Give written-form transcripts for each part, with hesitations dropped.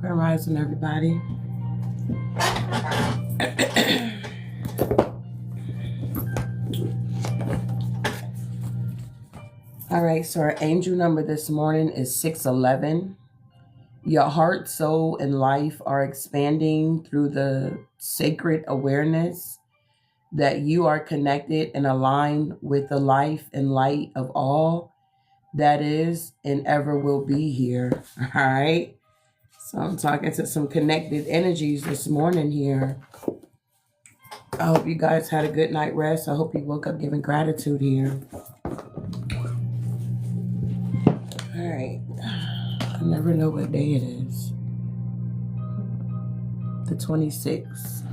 Grand rising, everybody. All right, so our angel number this morning is 611. Your heart, soul, and life are expanding through the sacred awareness that you are connected and aligned with the life and light of all that is and ever will be here. All right. So I'm talking to some connected energies this morning here. I hope you guys had a good night rest. I hope you woke up giving gratitude here. All right. I never know what day it is. The 26th.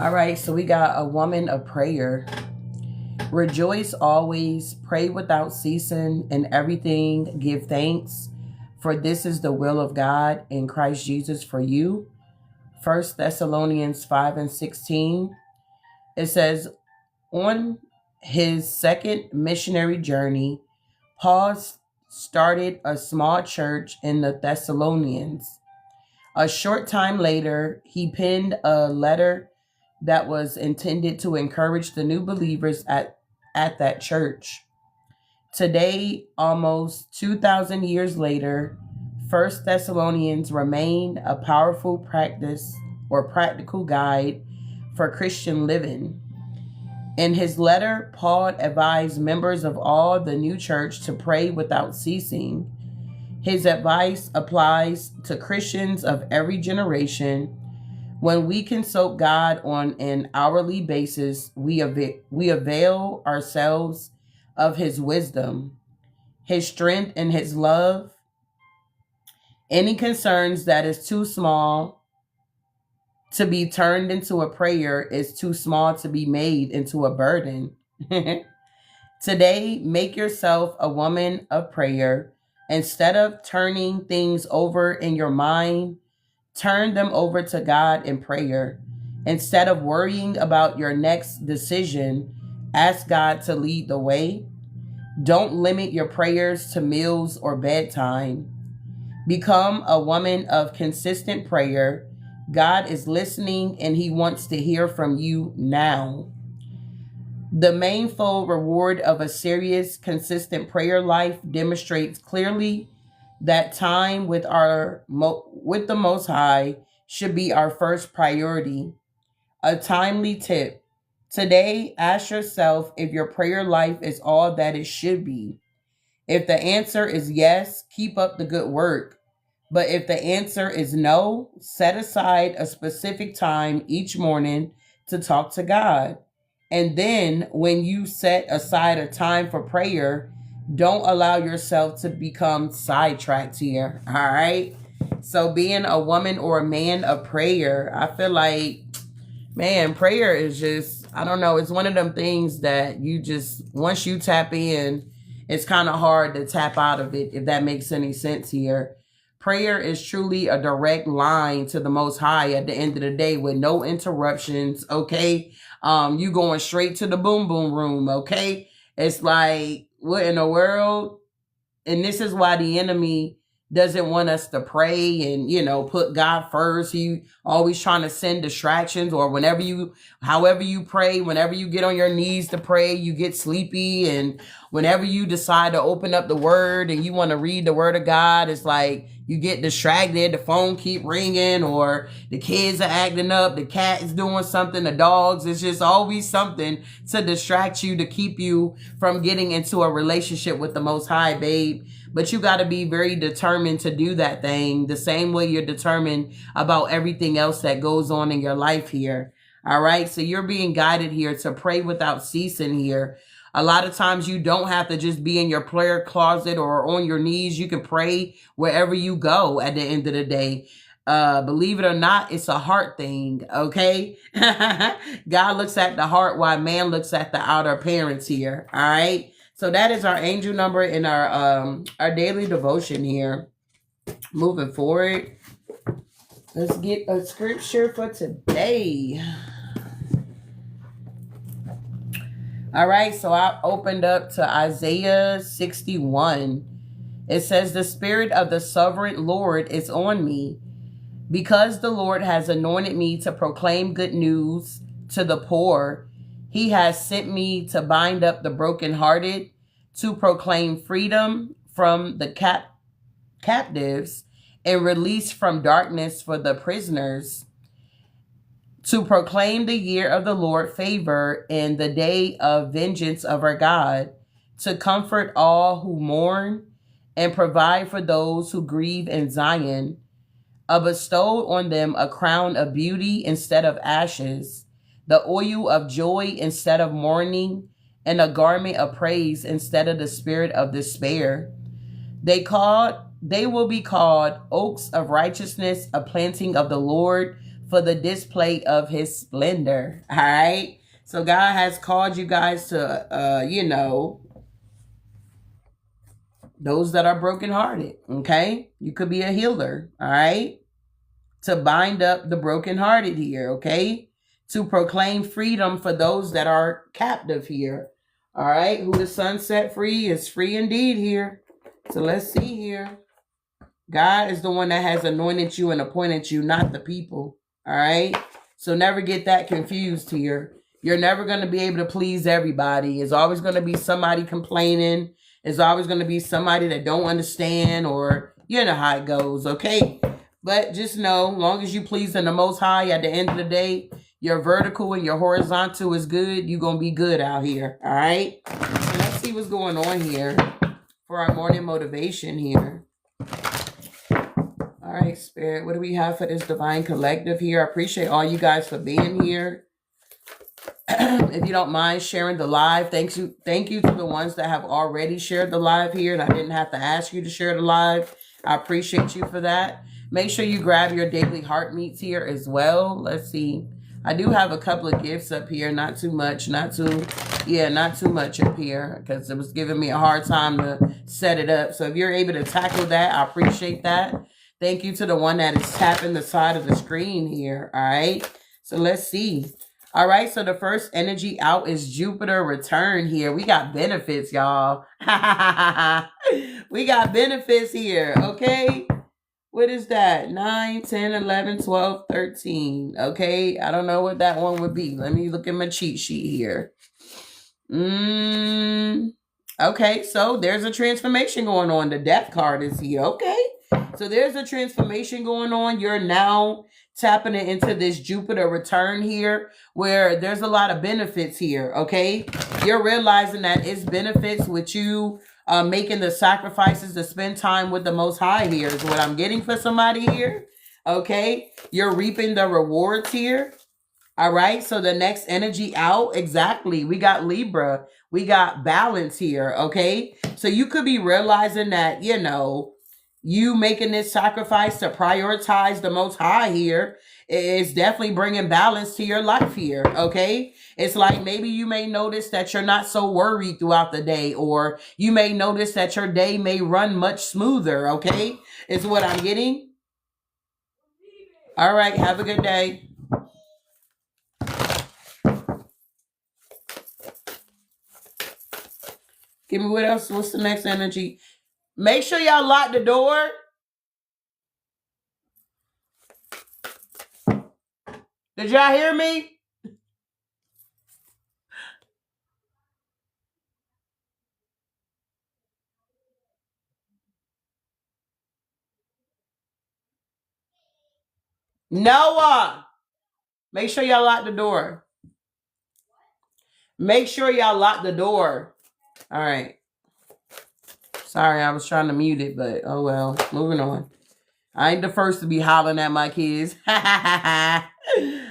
All right, so we got a woman of prayer. Rejoice always, pray without ceasing, in everything give thanks, for this is the will of God in Christ Jesus for you. 1 Thessalonians 5:16. It says, on his second missionary journey, Paul started a small church in the Thessalonians. A short time later, he penned a letter that was intended to encourage the new believers at that church. Today, almost 2,000 years later, 1 Thessalonians remain a powerful practice or practical guide for Christian living. In his letter, Paul advised members of all the new church to pray without ceasing. His advice applies to Christians of every generation. When we consult God on an hourly basis, we avail ourselves of his wisdom, his strength, and his love. Any concerns that is too small to be turned into a prayer is too small to be made into a burden. Today, make yourself a woman of prayer. Instead of turning things over in your mind, turn them over to God in prayer. Instead of worrying about your next decision, ask God to lead the way. Don't limit your prayers to meals or bedtime. Become a woman of consistent prayer. God is listening and he wants to hear from you now. The manifold reward of a serious, consistent prayer life demonstrates clearly that time with the Most High should be our first priority. A timely tip. Today, ask yourself if your prayer life is all that it should be. If the answer is yes, keep up the good work. But if the answer is no, set aside a specific time each morning to talk to God. And then when you set aside a time for prayer, don't allow yourself to become sidetracked here. All right. So being a woman or a man of prayer, I feel like, man, prayer is just, I don't know. It's one of them things that you just, once you tap in, it's kind of hard to tap out of it, if that makes any sense here. Prayer is truly a direct line to the Most High at the end of the day with no interruptions, okay? You going straight to the boom boom room, okay? It's like, what in the world? And this is why the enemy doesn't want us to pray and, put God first. He always trying to send distractions, or however you pray, whenever you get on your knees to pray, you get sleepy. And whenever you decide to open up the word and you want to read the word of God, it's like you get distracted, the phone keep ringing, or the kids are acting up, the cat is doing something, the dogs, it's just always something to distract you, to keep you from getting into a relationship with the Most High, babe. But you got to be very determined to do that thing the same way you're determined about everything else that goes on in your life here. All right. So you're being guided here to pray without ceasing here. A lot of times you don't have to just be in your prayer closet or on your knees. You can pray wherever you go at the end of the day. Believe it or not, it's a heart thing. Okay. God looks at the heart while man looks at the outer appearance here. All right. So that is our angel number in our daily devotion here. Moving forward, let's get a scripture for today. All right, so I opened up to Isaiah 61. It says, "The Spirit of the Sovereign Lord is on me, because the Lord has anointed me to proclaim good news to the poor. He has sent me to bind up the brokenhearted, to proclaim freedom from the captives, and release from darkness for the prisoners, to proclaim the year of the Lord favor and the day of vengeance of our God, to comfort all who mourn and provide for those who grieve in Zion, bestowed on them a crown of beauty instead of ashes, the oil of joy instead of mourning, and a garment of praise instead of the spirit of despair. They will be called oaks of righteousness, a planting of the Lord for the display of his splendor." All right. So God has called you guys to, those that are brokenhearted. Okay. You could be a healer. All right. To bind up the brokenhearted here. Okay. To proclaim freedom for those that are captive here. All right. Who the Son set free is free indeed here. So let's see here. God is the one that has anointed you and appointed you, not the people. All right. So never get that confused here. You're never going to be able to please everybody. There's always going to be somebody complaining. There's always going to be somebody that don't understand, or you know how it goes. Okay. But just know, long as you please in the Most High, at the end of the day, your vertical and your horizontal is good. You're going to be good out here. All right. So let's see what's going on here for our morning motivation here. All right, Spirit, what do we have for this divine collective here? I appreciate all you guys for being here. If you don't mind sharing the live, thank you to the ones that have already shared the live here, and I didn't have to ask you to share the live. I appreciate you for that. Make sure you grab your daily heart meets here as well. Let's see. I do have a couple of gifts up here, not too much up here, because it was giving me a hard time to set it up. So if you're able to tackle that, I appreciate that. Thank you to the one that is tapping the side of the screen here. All right. So let's see. All right. So the first energy out is Jupiter return here. We got benefits, y'all. We got benefits here. Okay. What is that? 9, 10, 11, 12, 13. Okay. I don't know what that one would be. Let me look at my cheat sheet here. Okay. So there's a transformation going on. The death card is here. Okay. So there's a transformation going on. You're now tapping it into this Jupiter return here, where there's a lot of benefits here. Okay. You're realizing that it's benefits with you making the sacrifices to spend time with the Most High here is what I'm getting for somebody here. Okay. You're reaping the rewards here. All right. So the next energy out. Exactly. We got Libra. We got balance here. Okay. So you could be realizing that, you making this sacrifice to prioritize the Most High here is definitely bringing balance to your life here. Okay. It's like maybe you may notice that you're not so worried throughout the day, or you may notice that your day may run much smoother. Okay. Is what I'm getting. All right. Have a good day. Give me what else? What's the next energy? Make sure y'all lock the door. Did y'all hear me? Noah, make sure y'all lock the door. Make sure y'all lock the door. All right. Sorry, I was trying to mute it, but oh well. Moving on. I ain't the first to be hollering at my kids. All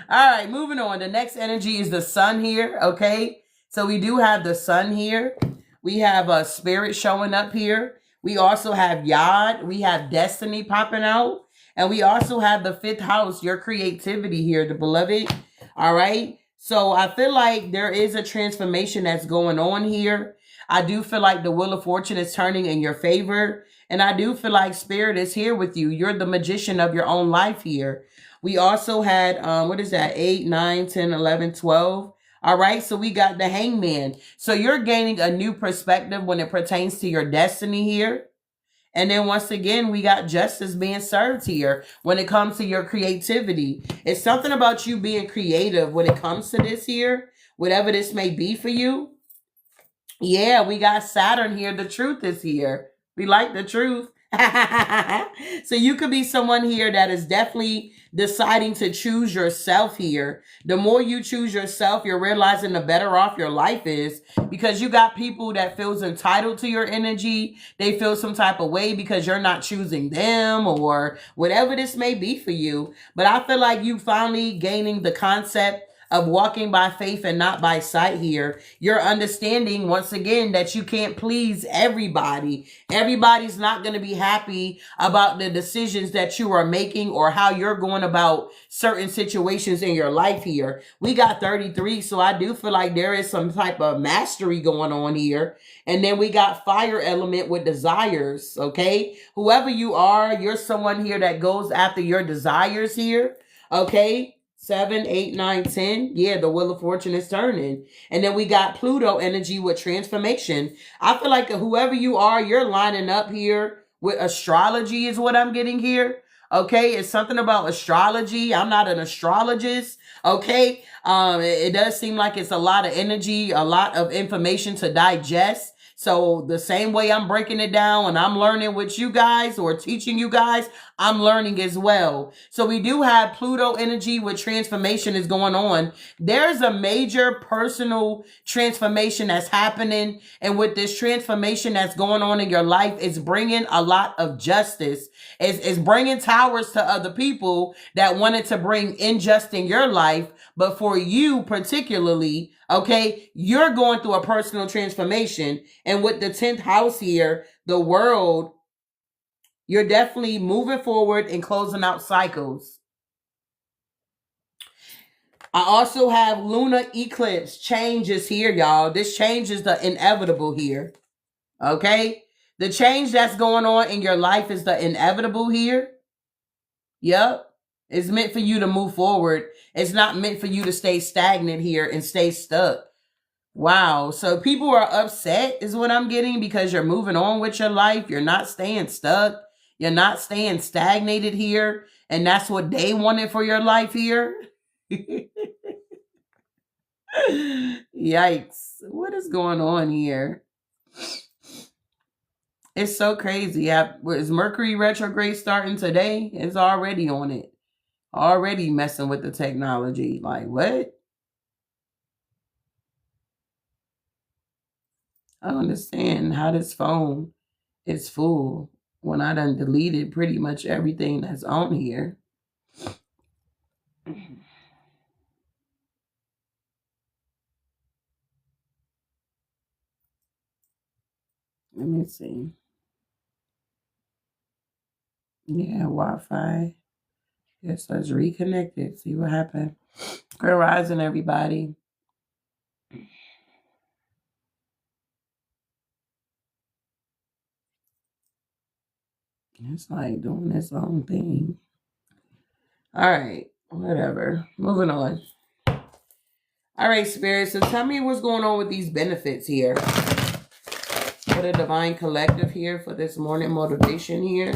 right, moving on. The next energy is the sun here, okay? So we do have the sun here. We have a spirit showing up here. We also have Yod. We have destiny popping out. And we also have the 5th house, your creativity here, the beloved. All right? So I feel like there is a transformation that's going on here. I do feel like the wheel of fortune is turning in your favor. And I do feel like spirit is here with you. You're the magician of your own life here. We also had, what is that? 8, 9, 10, 11, 12. All right. So we got the hangman. So you're gaining a new perspective when it pertains to your destiny here. And then once again, we got justice being served here when it comes to your creativity. It's something about you being creative when it comes to this here, whatever this may be for you. Yeah, we got Saturn here. The truth is here. We like the truth. So you could be someone here that is definitely deciding to choose yourself here. The more you choose yourself, you're realizing the better off your life is, because you got people that feels entitled to your energy. They feel some type of way because you're not choosing them or whatever this may be for you. But I feel like you finally gaining the concept of walking by faith and not by sight here. You're understanding once again that you can't please everybody. Everybody's not going to be happy about the decisions that you are making or how you're going about certain situations in your life here. We got 33, so I do feel like there is some type of mastery going on here. And then we got fire element with desires, okay? Whoever you are, you're someone here that goes after your desires here, okay? 7, 8, 9, 10. Yeah, the wheel of fortune is turning. And then we got Pluto energy with transformation. I feel like whoever you are, you're lining up here with astrology is what I'm getting here. Okay, it's something about astrology. I'm not an astrologist. Okay, it does seem like it's a lot of energy, a lot of information to digest. So the same way I'm breaking it down and I'm learning with you guys or teaching you guys, I'm learning as well. So we do have Pluto energy with transformation is going on. There's a major personal transformation that's happening. And with this transformation that's going on in your life, it's bringing a lot of justice. It's bringing towers to other people that wanted to bring injustice in your life. But for you particularly, okay, you're going through a personal transformation. And with the 10th house here, the world, you're definitely moving forward and closing out cycles. I also have lunar eclipse changes here, y'all. This change is the inevitable here. Okay? The change that's going on in your life is the inevitable here. Yep. It's meant for you to move forward. It's not meant for you to stay stagnant here and stay stuck. Wow. So people are upset is what I'm getting because you're moving on with your life. You're not staying stuck. You're not staying stagnated here. And that's what they wanted for your life here. Yikes. What is going on here? It's so crazy. Is Mercury retrograde starting today? It's already on it. Already messing with the technology. Like, what? I don't understand how this phone is full when I done deleted pretty much everything that's on here. Let me see. Yeah, Wi-Fi. Yes, let's reconnect it. See what happened. Good rising, everybody. It's like doing its own thing. All right, whatever. Moving on. All right, Spirit. So tell me what's going on with these benefits here. For the Divine Collective here for this morning motivation here.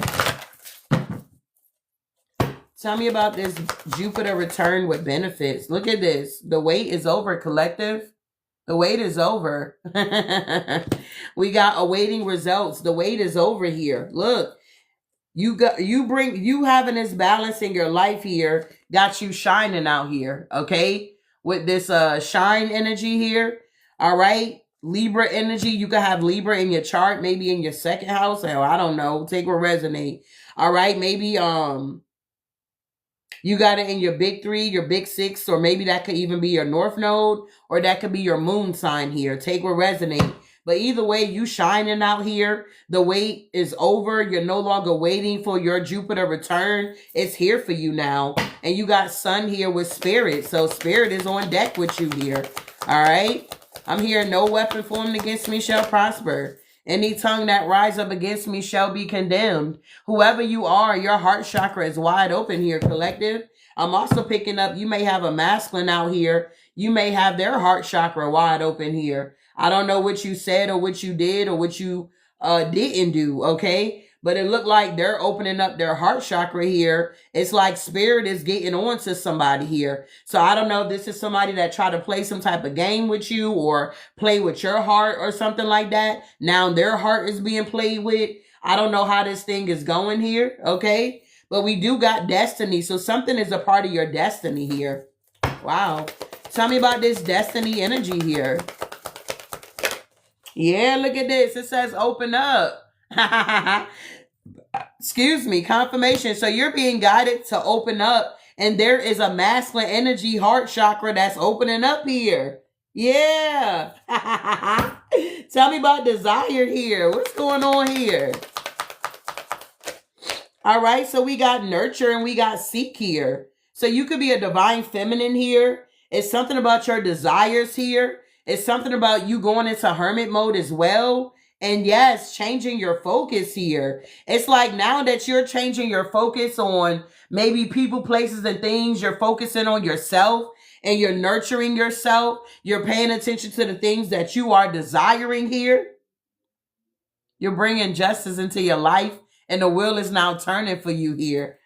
Tell me about this Jupiter return with benefits. Look at this. The wait is over, Collective. The wait is over. We got awaiting results. The wait is over here. Look. You having this balance in your life here got you shining out here, okay? With this shine energy here. All right. Libra energy. You could have Libra in your chart, maybe in your second house. Hell, I don't know. Take what resonate. All right. Maybe you got it in your big three, your big six, or maybe that could even be your north node, or that could be your moon sign here. Take what resonate. But either way, you shining out here. The wait is over. You're no longer waiting for your Jupiter return. It's here for you now. And you got sun here with spirit. So spirit is on deck with you here. All right. I'm here. No weapon formed against me shall prosper. Any tongue that rise up against me shall be condemned. Whoever you are, your heart chakra is wide open here, collective. I'm also picking up, you may have a masculine out here. You may have their heart chakra wide open here. I don't know what you said or what you did or what you didn't do, okay? But it looked like they're opening up their heart chakra here. It's like spirit is getting on to somebody here. So I don't know if this is somebody that tried to play some type of game with you or play with your heart or something like that. Now their heart is being played with. I don't know how this thing is going here, okay? But we do got destiny. So something is a part of your destiny here. Wow. Tell me about this destiny energy here. Yeah, look at this. It says open up. Excuse me, confirmation. So you're being guided to open up, and there is a masculine energy heart chakra that's opening up here. Yeah. Tell me about desire here. What's going on here? All right, so we got nurture and we got seek here. So you could be a divine feminine here. It's something about your desires here. It's something about you going into hermit mode as well. And yes, changing your focus here. It's like now that you're changing your focus on maybe people, places, and things, you're focusing on yourself and you're nurturing yourself. You're paying attention to the things that you are desiring here. You're bringing justice into your life and the wheel is now turning for you here.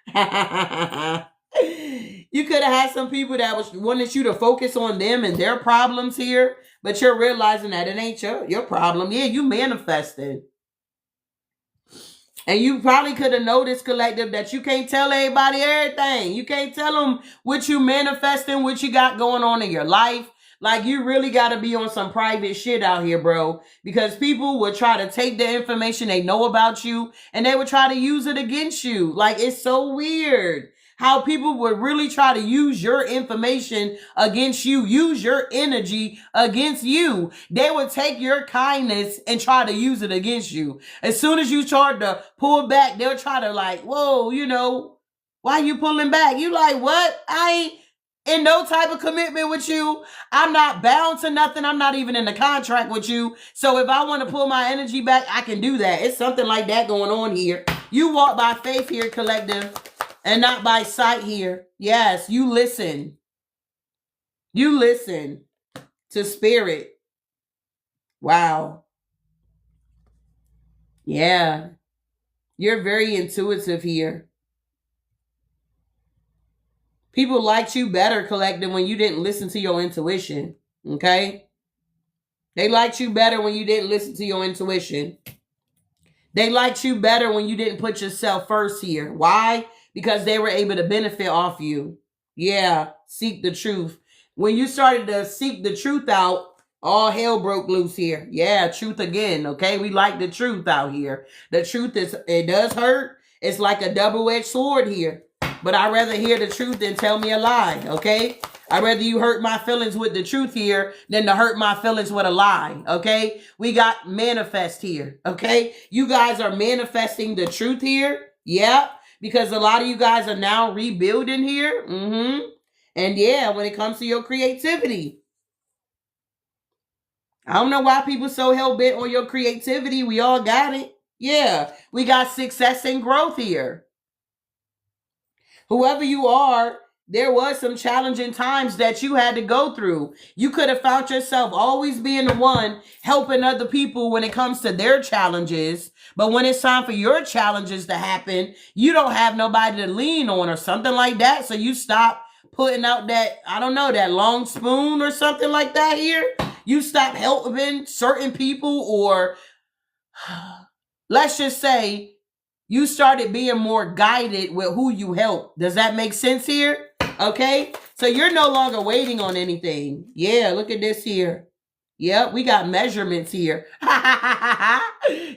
You could have had some people that wanted you to focus on them and their problems here, but you're realizing that it ain't your problem. Yeah, you manifested. And you probably could have noticed, collective, that you can't tell everybody everything. You can't tell them what you manifesting, what you got going on in your life. Like, you really got to be on some private shit out here, bro. Because people will try to take the information they know about you and they will try to use it against you. Like, it's so weird how people would really try to use your information against you, use your energy against you. They would take your kindness and try to use it against you. As soon as you start to pull back, they'll try to like, whoa, you know, why you pulling back? You like, what? I ain't in no type of commitment with you. I'm not bound to nothing. I'm not even in the contract with you. So if I want to pull my energy back, I can do that. It's something like that going on here. You walk by faith here, collective, and not by sight here. Yes, you listen. You listen to spirit. Wow. Yeah. You're very intuitive here. People liked you better, collective, when you didn't listen to your intuition. Okay? They liked you better when you didn't listen to your intuition. They liked you better when you didn't put yourself first here. Why? Because they were able to benefit off you. Yeah, seek the truth. When you started to seek the truth out, all hell broke loose here. Yeah, truth again, okay? We like the truth out here. The truth it does hurt. It's like a double-edged sword here. But I'd rather hear the truth than tell me a lie, okay? I'd rather you hurt my feelings with the truth here than to hurt my feelings with a lie, okay? We got manifest here, okay? You guys are manifesting the truth here. Yeah. Because a lot of you guys are now rebuilding here. And yeah, when it comes to your creativity. I don't know why people so hell-bent on your creativity. We all got it. Yeah, we got success and growth here. Whoever you are, there was some challenging times that you had to go through. You could have found yourself always being the one helping other people when it comes to their challenges. But when it's time for your challenges to happen, you don't have nobody to lean on or something like that. So you stop putting out that, I don't know, that long spoon or something like that here. You stop helping certain people, or let's just say You started being more guided with who you help. Does that make sense here? Okay. So you're no longer waiting on anything. Yeah, look at this here. Yep, we got measurements here.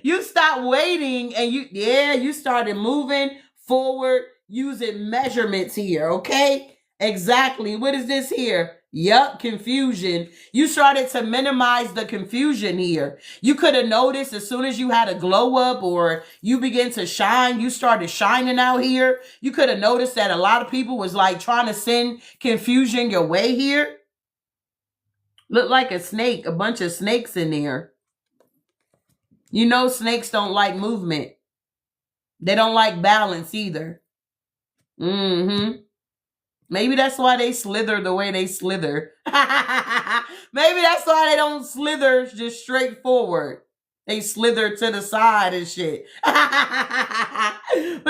You stopped waiting and you started moving forward using measurements here, okay? Exactly. What is this here? Yup, confusion. You started to minimize the confusion here. You could have noticed as soon as you had a glow up or you begin to shine, you started shining out here. You could have noticed that a lot of people was like trying to send confusion your way here. Look like a snake, a bunch of snakes in there. You know snakes don't like movement. They don't like balance either. Mm-hmm. Maybe that's why they slither the way they slither. Maybe that's why they don't slither just straight forward. They slither to the side and shit. But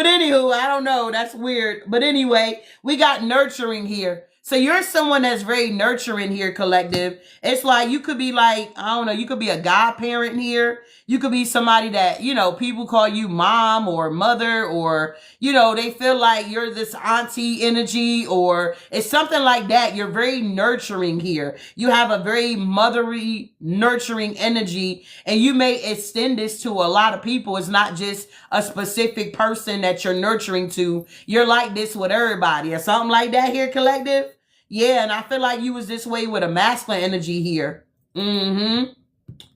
anywho, I don't know. That's weird. But anyway, we got nurturing here. So you're someone that's very nurturing here, collective. It's like you could be like, I don't know, you could be a godparent here. You could be somebody that, you know, people call you mom or mother or, you know, they feel like you're this auntie energy or it's something like that. You're very nurturing here. You have a very motherly, nurturing energy and you may extend this to a lot of people. It's not just a specific person that you're nurturing to. You're like this with everybody or something like that here, collective. Yeah, and I feel like you was this way with a masculine energy here. Mm-hmm.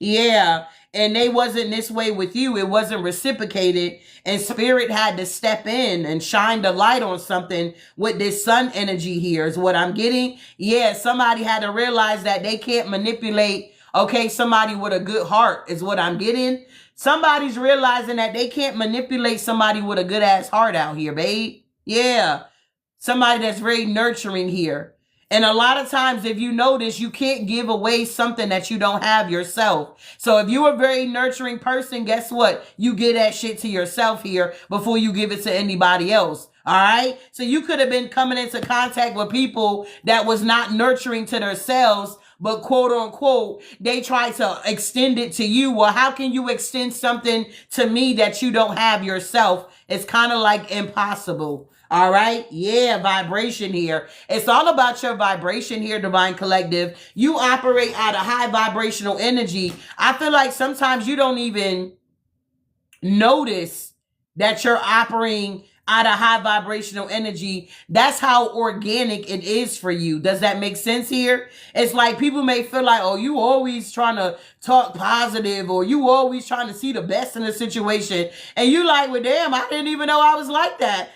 Yeah, and they wasn't this way with you. It wasn't reciprocated, and spirit had to step in and shine the light on something with this sun energy here is what I'm getting. Yeah, somebody had to realize that they can't manipulate, okay, somebody with a good heart is what I'm getting. Somebody's realizing that they can't manipulate somebody with a good ass heart out here, babe. Yeah, somebody that's very nurturing here. And a lot of times, if you notice, you can't give away something that you don't have yourself. So if you're a very nurturing person, guess what? You give that shit to yourself here before you give it to anybody else. All right. So you could have been coming into contact with people that was not nurturing to themselves, but quote unquote, they try to extend it to you. Well, how can you extend something to me that you don't have yourself? It's kind of like impossible. All right. Yeah. Vibration here. It's all about your vibration here, Divine Collective. You operate at a high vibrational energy. I feel like sometimes you don't even notice that you're operating out of high vibrational energy. That's how organic it is for you. Does that make sense here? It's like people may feel like, oh, you always trying to talk positive or you always trying to see the best in the situation. And you like, well, damn, I didn't even know I was like that.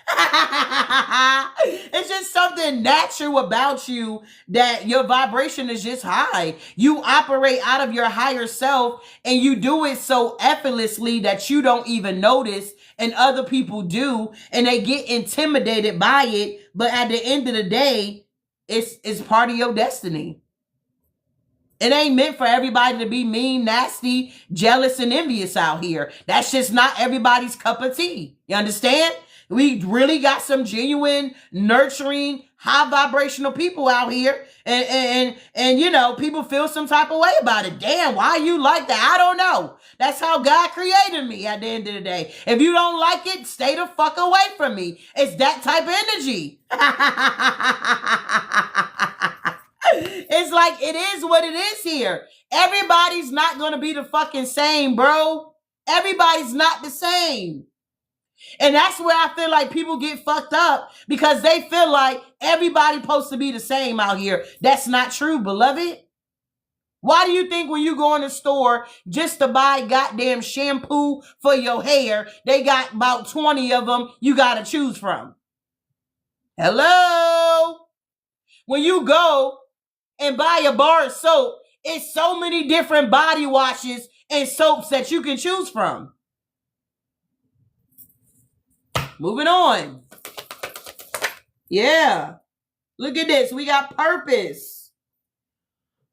It's just something natural about you that your vibration is just high. You operate out of your higher self and you do it so effortlessly that you don't even notice and other people do, and they get intimidated by it. But at the end of the day, it's part of your destiny. It ain't meant for everybody to be mean, nasty, jealous, and envious out here. That's just not everybody's cup of tea. You understand? We really got some genuine, nurturing, high vibrational people out here. And you know, people feel some type of way about it. Damn, why you like that? I don't know. That's how God created me at the end of the day. If you don't like it, stay the fuck away from me. It's that type of energy. It's like it is what it is here. Everybody's not going to be the fucking same, bro. Everybody's not the same. And that's where I feel like people get fucked up because they feel like everybody's supposed to be the same out here. That's not true, beloved. Why do you think when you go in the store just to buy goddamn shampoo for your hair, they got about 20 of them you got to choose from? Hello? When you go and buy a bar of soap, it's so many different body washes and soaps that you can choose from. Moving on. Yeah. Look at this. We got purpose.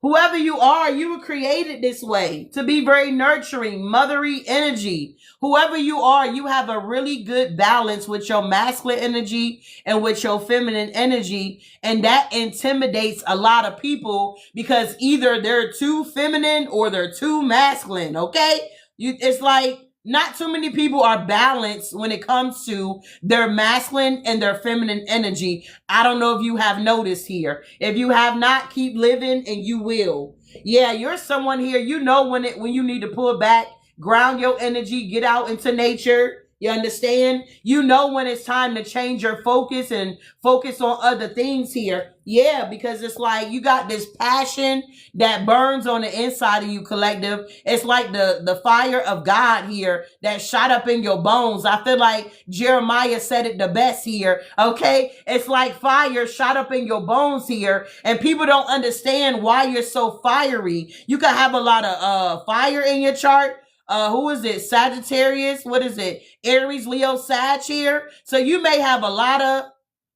Whoever you are, you were created this way to be very nurturing, mothery energy. Whoever you are, you have a really good balance with your masculine energy and with your feminine energy. And that intimidates a lot of people because either they're too feminine or they're too masculine. Okay. It's like not too many people are balanced when it comes to their masculine and their feminine energy. I don't know if you have noticed here. If you have not, keep living and you will. Yeah, you're someone here, you know when you need to pull back, ground your energy, get out into nature. You understand? You know when it's time to change your focus and focus on other things here. Yeah, because it's like you got this passion that burns on the inside of you, collective. It's like the fire of God here that shot up in your bones. I feel like Jeremiah said it the best here. Okay? It's like fire shot up in your bones here, and people don't understand why you're so fiery. You can have a lot of fire in your chart. Who is it? Sagittarius? What is it? Aries, Leo, Sag here. So you may have a lot of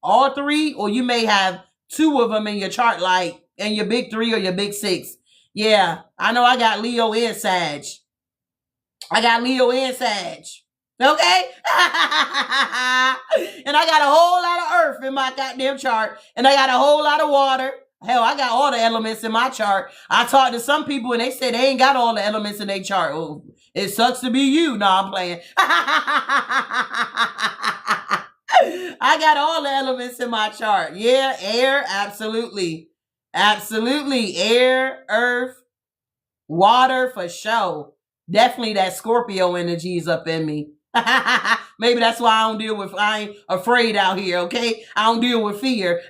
all three, or you may have two of them in your chart, like in your big three or your big six. Yeah, I know I got Leo and Sag. I got Leo and Sag. Okay? And I got a whole lot of earth in my goddamn chart. And I got a whole lot of water. Hell, I got all the elements in my chart. I talked to some people and they said they ain't got all the elements in their chart. Oh, it sucks to be you. No, I'm playing. I got all the elements in my chart. Yeah, air, absolutely. Absolutely. Air, earth, water for sure. Definitely that Scorpio energy is up in me. Maybe that's why I ain't afraid out here, okay? I don't deal with fear.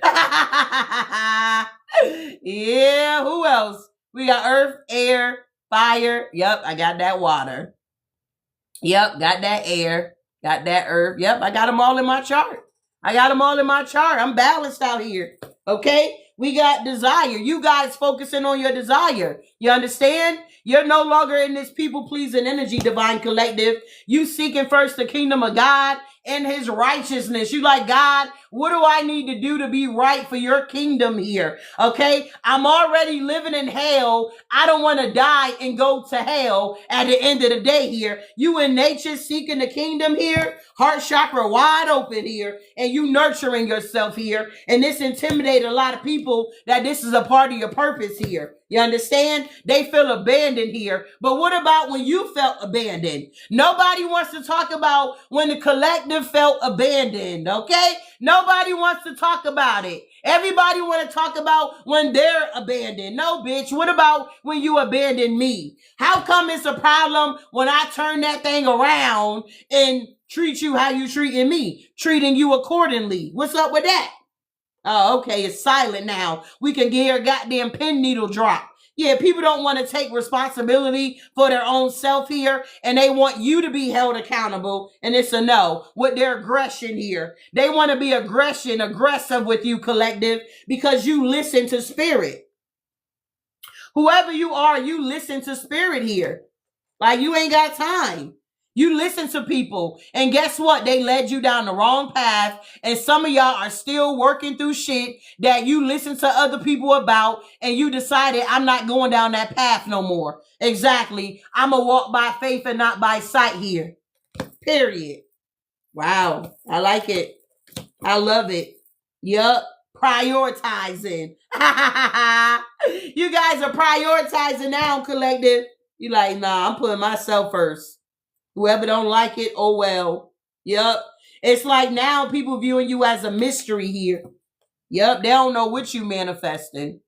Yeah, who else? We got earth, air, fire. Yep, I got that water. Yep, got that air. Got that earth. Yep, I got them all in my chart. I'm balanced out here. Okay? We got desire. You guys focusing on your desire. You understand? You're no longer in this people-pleasing energy, Divine Collective. You seeking first the kingdom of God and his righteousness. You like, God, what do I need to do to be right for your kingdom here? Okay? I'm already living in hell. I don't want to die and go to hell at the end of the day here. You in nature seeking the kingdom here. Heart chakra wide open here. And you nurturing yourself here. And this intimidates a lot of people that this is a part of your purpose here. You understand? They feel abandoned here. But what about when you felt abandoned? Nobody wants to talk about when the collective felt abandoned, okay? Nobody wants to talk about it. Everybody want to talk about when they're abandoned. No, bitch. What about when you abandon me? How come it's a problem when I turn that thing around and treat you how you treating me? Treating you accordingly. What's up with that? Oh, okay, it's silent now. We can hear a goddamn pin needle drop. Yeah, people don't want to take responsibility for their own self here, and they want you to be held accountable, and it's a no. With their aggression here. They want to be aggressive with you, collective, because you listen to spirit. Whoever you are, you listen to spirit here. Like, you ain't got time. You listen to people, and guess what? They led you down the wrong path, and some of y'all are still working through shit that you listen to other people about, and you decided, I'm not going down that path no more. Exactly. I'm going to walk by faith and not by sight here. Period. Wow. I like it. I love it. Yup. Prioritizing. You guys are prioritizing now, collective. You like, nah, I'm putting myself first. Whoever don't like it, oh well. Yup. It's like now people viewing you as a mystery here. Yup. They don't know what you manifesting.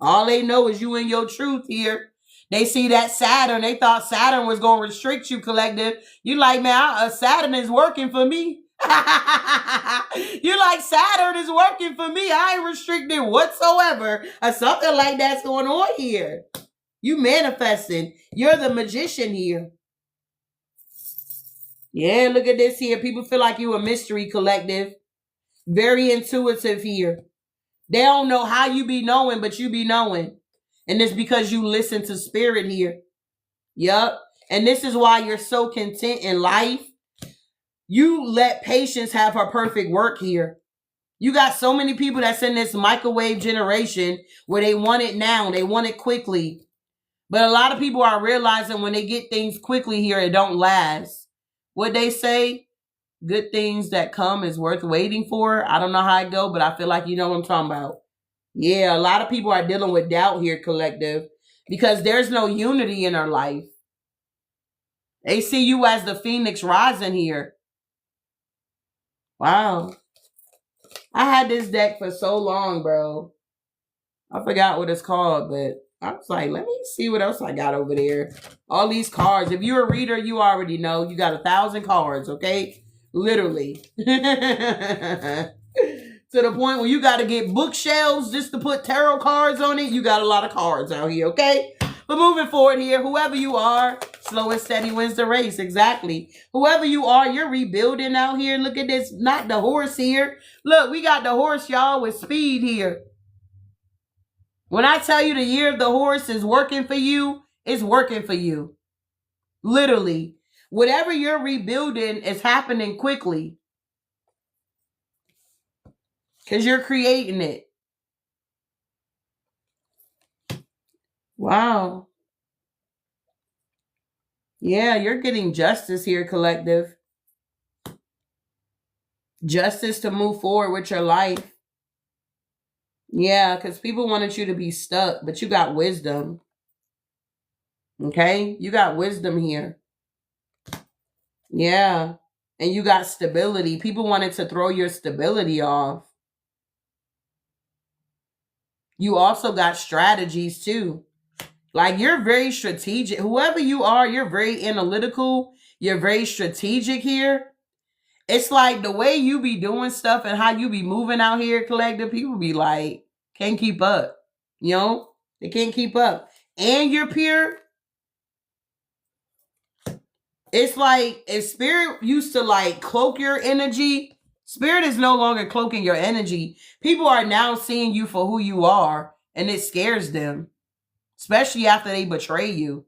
All they know is you and your truth here. They see that Saturn. They thought Saturn was going to restrict you, collective. You like, man, Saturn is working for me. You like, Saturn is working for me. I ain't restricted whatsoever. Or something like that's going on here. You manifesting. You're the magician here. Yeah, look at this here. People feel like you a mystery, collective. Very intuitive here. They don't know how you be knowing, but you be knowing. And it's because you listen to spirit here. Yup. And this is why you're so content in life. You let patience have her perfect work here. You got so many people that's in this microwave generation where they want it now. They want it quickly. But a lot of people are realizing when they get things quickly here, it don't last. What they say, good things that come is worth waiting for. I don't know how it go, but I feel like you know what I'm talking about. Yeah, a lot of people are dealing with doubt here, collective, because there's no unity in our life. They see you as the phoenix rising here. Wow. I had this deck for so long, bro. I forgot what it's called, but I was like, let me see what else I got over there. All these cards. If you're a reader, you already know. You got 1,000 cards, okay? Literally. To the point where you got to get bookshelves just to put tarot cards on it. You got a lot of cards out here, okay? But moving forward here, whoever you are, slow and steady wins the race. Exactly. Whoever you are, you're rebuilding out here. Look at this. Not the horse here. Look, we got the horse, y'all, with speed here. When I tell you the year of the horse is working for you, it's working for you. Literally. Whatever you're rebuilding is happening quickly. Because you're creating it. Wow. Yeah, you're getting justice here, collective. Justice to move forward with your life. Yeah, because people wanted you to be stuck, but you got wisdom. Okay? You got wisdom here. Yeah. And you got stability. People wanted to throw your stability off. You also got strategies too. Like, you're very strategic. Whoever you are, you're very analytical. You're very strategic here. It's like the way you be doing stuff and how you be moving out here, collective, people be like, can't keep up. You know? They can't keep up. And you're pure. It's like if spirit used to like cloak your energy, spirit is no longer cloaking your energy. People are now seeing you for who you are, and it scares them. Especially after they betray you.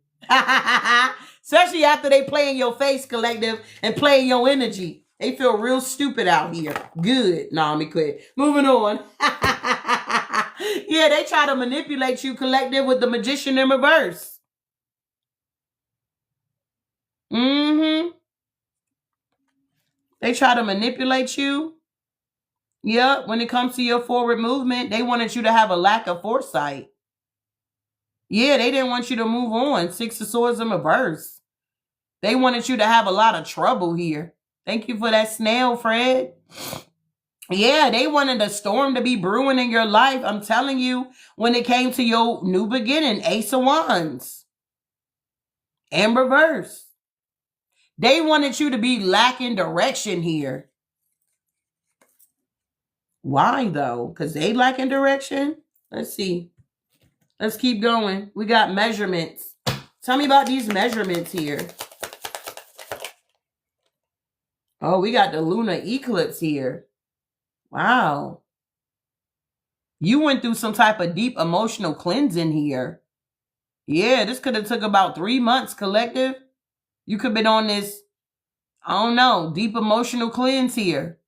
Especially after they play in your face, collective, and play in your energy. They feel real stupid out here. Good. Nah, let me quit. Moving on. Yeah, they try to manipulate you, collective, with the magician in reverse. Mm-hmm. They try to manipulate you. Yep, when it comes to your forward movement, they wanted you to have a lack of foresight. Yeah, they didn't want you to move on. 6 of Swords in reverse. They wanted you to have a lot of trouble here. Thank you for that snail, Fred. Yeah, they wanted a storm to be brewing in your life. I'm telling you, when it came to your new beginning, Ace of Wands. And reverse. They wanted you to be lacking direction here. Why, though? Because they lacking direction? Let's see. Let's keep going. We got measurements. Tell me about these measurements here. Oh, we got the lunar eclipse here. Wow. You went through some type of deep emotional cleansing here. Yeah, this could have took about 3 months, collective. You could have been on this, I don't know, deep emotional cleanse here.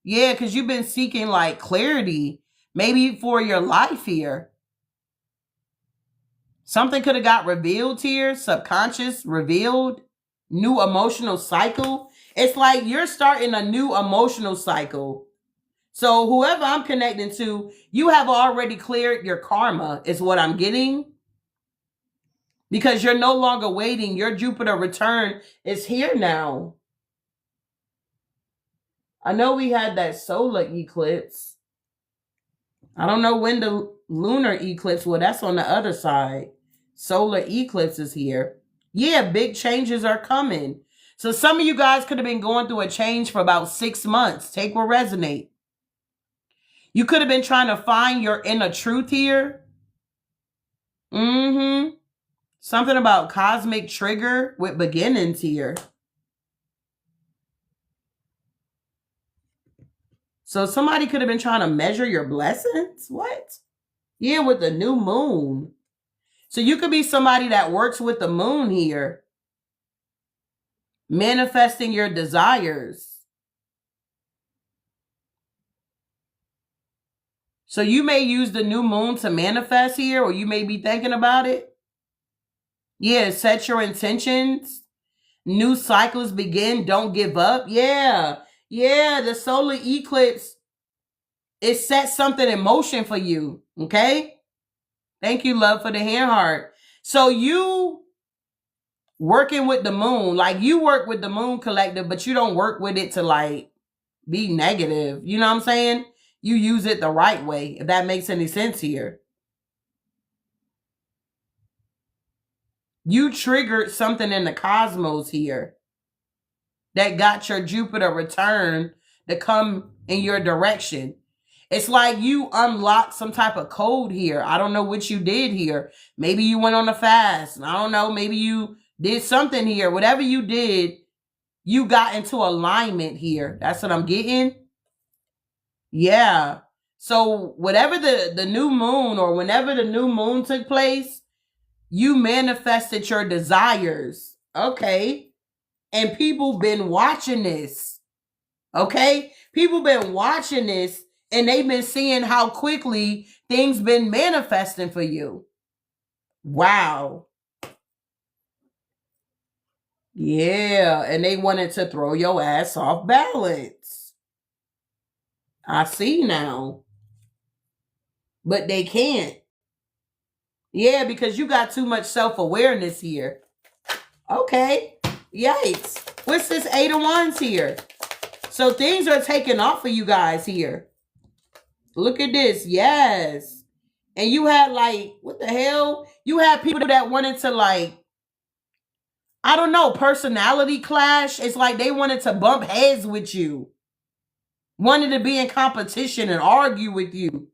Yeah, because you've been seeking like clarity, maybe for your life here. Something could have got revealed here, subconscious, revealed, new emotional cycle. It's like you're starting a new emotional cycle. So whoever I'm connecting to, you have already cleared your karma, is what I'm getting. Because you're no longer waiting. Your Jupiter return is here now. I know we had that solar eclipse. I don't know when the lunar eclipse, well, that's on the other side. Solar eclipse is here. Yeah, big changes are coming. So some of you guys could have been going through a change for about 6 months. Take what resonate. You could have been trying to find your inner truth here. Mm-hmm. Something about cosmic trigger with beginnings here. So somebody could have been trying to measure your blessings. What? Yeah, with the new moon. So you could be somebody that works with the moon here. Manifesting your desires. So you may use the new moon to manifest here, or you may be thinking about it. Yeah, set your intentions. New cycles begin. Don't give up. Yeah. Yeah, the solar eclipse, it sets something in motion for you. Okay? Thank you, love, for the hand heart. So you working with the moon. Like, you work with the moon, collective, but you don't work with it to, like, be negative. You know what I'm saying? You use it the right way, if that makes any sense here. You triggered something in the cosmos here that got your Jupiter return to come in your direction. It's like you unlocked some type of code here. I don't know what you did here. Maybe you went on a fast. I don't know. Maybe you did something here. Whatever you did, you got into alignment here. That's what I'm getting. Yeah. So whatever the new moon, or whenever the new moon took place, you manifested your desires. Okay. And people been watching this. Okay. People been watching this, and they've been seeing how quickly things been manifesting for you. Wow. Yeah. And they wanted to throw your ass off balance. I see now. But they can't. Yeah, because you got too much self-awareness here. Okay. Yikes. What's this 8 of Wands here? So things are taking off for you guys here. Look at this. Yes. And you had, like, what the hell? You had people that wanted to, like, I don't know, personality clash. It's like they wanted to bump heads with you. Wanted to be in competition and argue with you.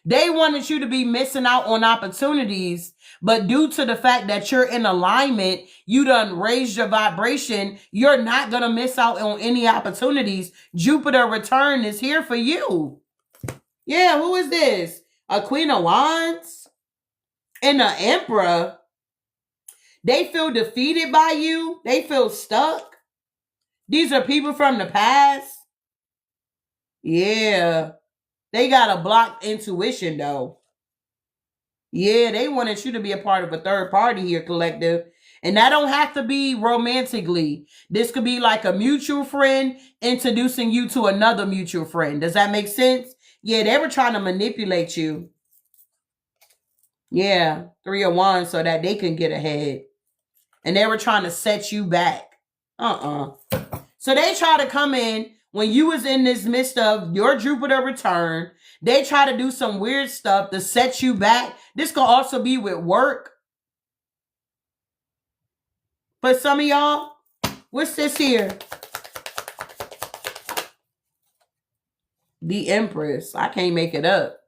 They wanted you to be missing out on opportunities, but due to the fact that you're in alignment, you done raised your vibration, you're not going to miss out on any opportunities. Jupiter return is here for you. Yeah, who is this? A Queen of Wands and an Emperor. They feel defeated by you. They feel stuck. These are people from the past. Yeah. They got a blocked intuition, though. Yeah, they wanted you to be a part of a third party here, collective. And that don't have to be romantically. This could be like a mutual friend introducing you to another mutual friend. Does that make sense? Yeah, they were trying to manipulate you. Yeah, 3 of Wands so that they can get ahead. And they were trying to set you back. So they try to come in when you was in this midst of your Jupiter return. They try to do some weird stuff to set you back. This could also be with work. For some of y'all, what's this here? The Empress. I can't make it up.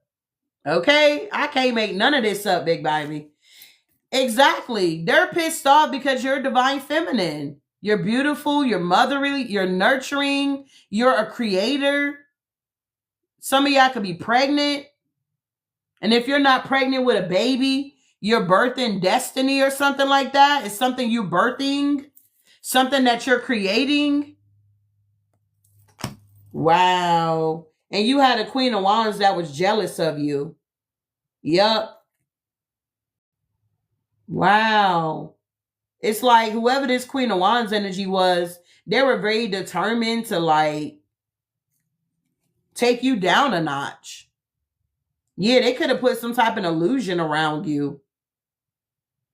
Okay? I can't make none of this up, big baby. Exactly. They're pissed off because you're divine feminine. You're beautiful. You're motherly. You're nurturing. You're a creator. Some of y'all could be pregnant. And if you're not pregnant with a baby, you're birthing destiny or something like that. It's something you're birthing. Something that you're creating. Wow. And you had a Queen of Wands that was jealous of you. Yup. Wow. It's like whoever this Queen of Wands energy was, they were very determined to, like, take you down a notch. Yeah, they could have put some type of illusion around you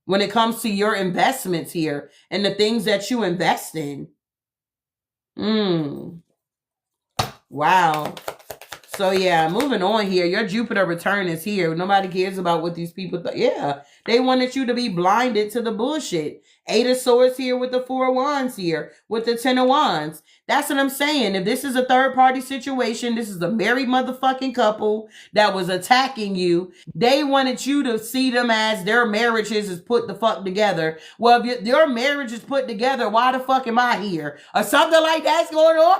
when it comes to your investments here and the things that you invest in. Wow. So yeah, moving on here. Your Jupiter return is here. Nobody cares about what these people yeah, they wanted you to be blinded to the bullshit. 8 of Swords here with the 4 of Wands here with the 10 of Wands. That's what I'm saying. If this is a third party situation, this is a married motherfucking couple that was attacking you. They wanted you to see them as their marriages is put the fuck together. Well, if your marriage is put together, why the fuck am I here? Or something like that's going on.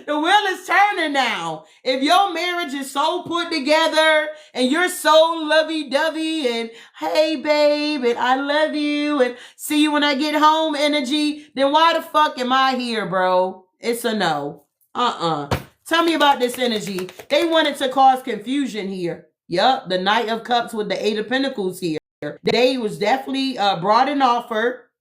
The wheel is turning now. If your marriage is so put together and you're so lovey-dovey and hey babe and I love you and see you when I get home energy, then why the fuck am I here, bro? It's a no. Tell me about this energy. They wanted to cause confusion here. Yup, the Knight of Cups with the 8 of Pentacles here. They was definitely brought an offer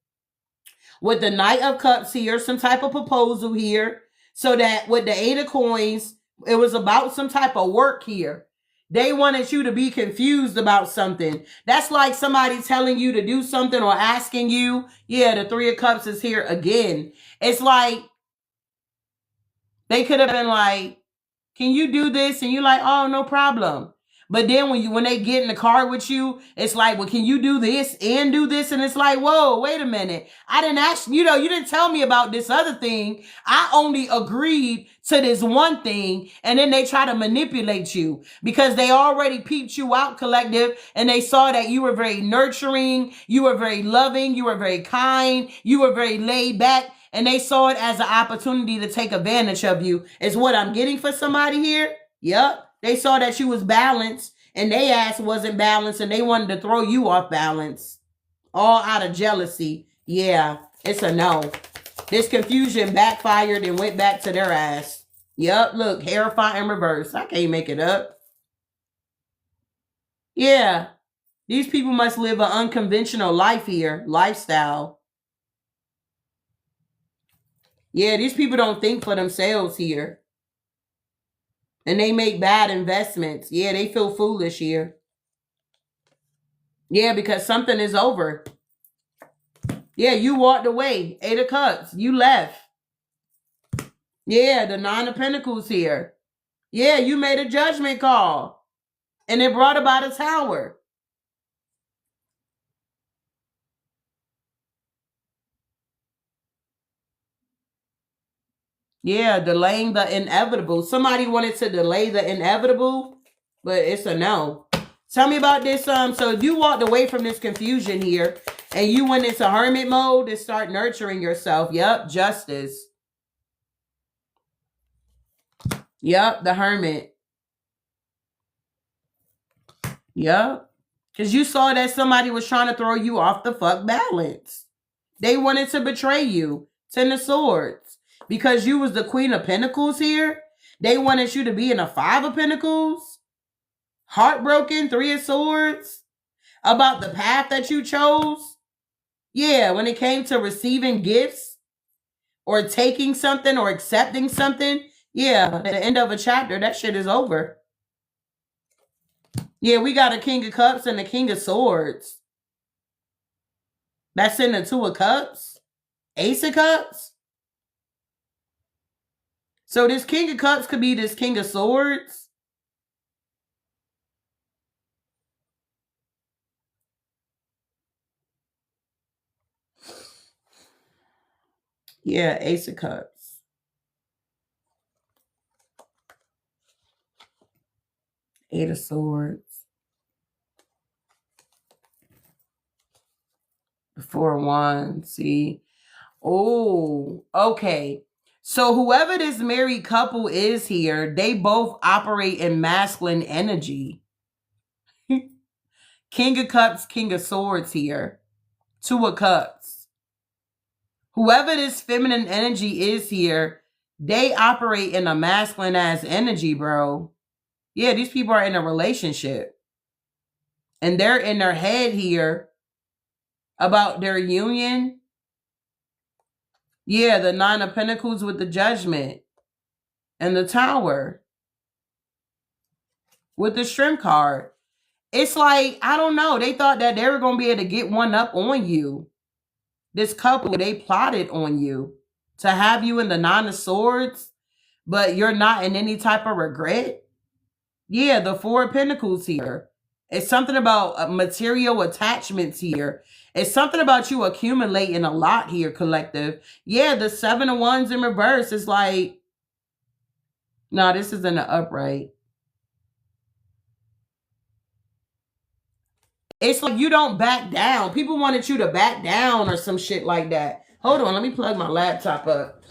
with the Knight of Cups here, some type of proposal here. So that with the 8 of Coins, it was about some type of work here. They wanted you to be confused about something. That's like somebody telling you to do something or asking you. Yeah, the Three of Cups is here again. It's like they could have been like, can you do this? And you're like, oh, no problem. But then when they get in the car with you, it's like, well, can you do this and do this? And it's like, whoa, wait a minute. I didn't ask, you didn't tell me about this other thing. I only agreed to this one thing. And then they try to manipulate you because they already peeped you out, collective. And they saw that you were very nurturing. You were very loving. You were very kind. You were very laid back. And they saw it as an opportunity to take advantage of you. Is what I'm getting for somebody here. Yep. They saw that you was balanced and they ass wasn't balanced and they wanted to throw you off balance. All out of jealousy. Yeah, it's a no. This confusion backfired and went back to their ass. Yep, look, Hierophant in reverse. I can't make it up. Yeah, these people must live an unconventional life here. Lifestyle. Yeah, these people don't think for themselves here. And they make bad investments. Yeah, they feel foolish here. Yeah, because something is over. Yeah, you walked away. 8 of Cups. You left. Yeah, the 9 of Pentacles here. Yeah, you made a judgment call. And it brought about a Tower. Yeah, delaying the inevitable. Somebody wanted to delay the inevitable, but it's a no. Tell me about this. So you walked away from this confusion here and you went into hermit mode to start nurturing yourself. Yep, Justice. Yep, the Hermit. Yep. Because you saw that somebody was trying to throw you off the fuck balance. They wanted to betray you. 10 of Swords. Because you was the Queen of Pentacles here. They wanted you to be in a 5 of Pentacles. Heartbroken, 3 of Swords. About the path that you chose. Yeah, when it came to receiving gifts. Or taking something or accepting something. Yeah, at the end of a chapter, that shit is over. Yeah, we got a King of Cups and a King of Swords. That's in the 2 of Cups. Ace of Cups. So this King of Cups could be this King of Swords. Yeah, Ace of Cups. Eight of Swords. 4 of Wands. See? Oh, okay. So whoever this married couple is here, they both operate in masculine energy. King of Cups, King of Swords here. 2 of Cups. Whoever this feminine energy is here, they operate in a masculine ass energy, bro. Yeah, these people are in a relationship. And they're in their head here about their union. Yeah, the 9 of Pentacles with the Judgment. And the Tower. With the Strength card. It's like, I don't know. They thought that they were going to be able to get one up on you. This couple, they plotted on you. To have you in the 9 of Swords. But you're not in any type of regret. Yeah, the 4 of Pentacles here. It's something about material attachments here. It's something about you accumulating a lot here, collective. Yeah, the 7 of Wands in reverse is like, no, this is in the upright. It's like you don't back down. People wanted you to back down or some shit like that. Hold on, let me plug my laptop up.